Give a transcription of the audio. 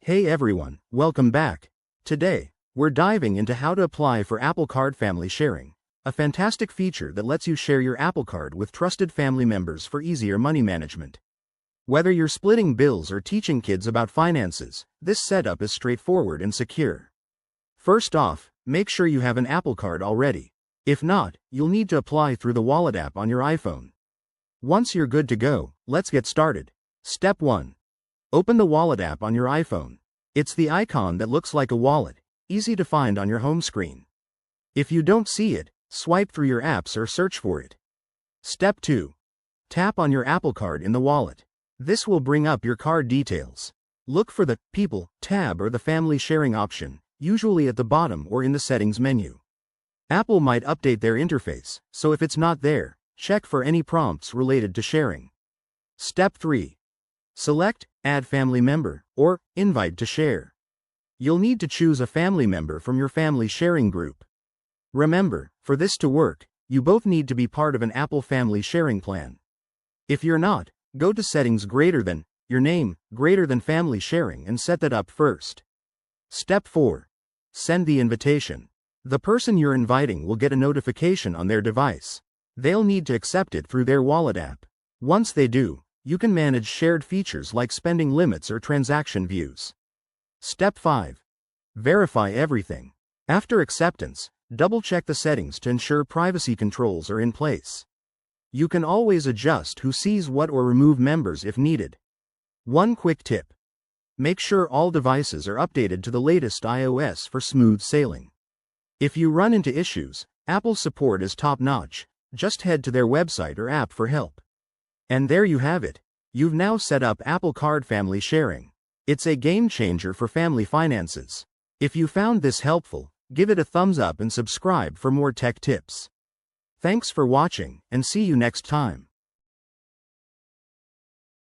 Hey everyone, welcome back. Today, we're diving into how to apply for Apple Card Family Sharing, a fantastic feature that lets you share your Apple Card with trusted family members for easier money management. Whether you're splitting bills or teaching kids about finances, this setup is straightforward and secure. First off, make sure you have an Apple Card already. If not, you'll need to apply through the Wallet app on your iPhone. Once you're good to go, let's get started. Step 1. Open the Wallet app on your iPhone. It's the icon that looks like a wallet, easy to find on your home screen. If you don't see it, swipe through your apps or search for it. Step 2. Tap on your Apple Card in the wallet. This will bring up your card details. Look for the People tab or the Family Sharing option, usually at the bottom or in the Settings menu. Apple might update their interface, so if it's not there, check for any prompts related to sharing. Step 3. Select Add Family Member or Invite to Share. You'll need to choose a family member from your family sharing group. Remember, for this to work, you both need to be part of an Apple Family Sharing plan. If you're not, go to Settings greater than your name, greater than Family Sharing and set that up first. Step 4. Send the invitation. The person you're inviting will get a notification on their device. They'll need to accept it through their Wallet app. Once they do, you can manage shared features like spending limits or transaction views. Step 5. Verify everything. After acceptance, double-check the settings to ensure privacy controls are in place. You can always adjust who sees what or remove members if needed. One quick tip. Make sure all devices are updated to the latest iOS for smooth sailing. If you run into issues, Apple's support is top-notch. Just head to their website or app for help. And there you have it. You've now set up Apple Card Family Sharing. It's a game changer for family finances. If you found this helpful, give it a thumbs up and subscribe for more tech tips. Thanks for watching, and see you next time.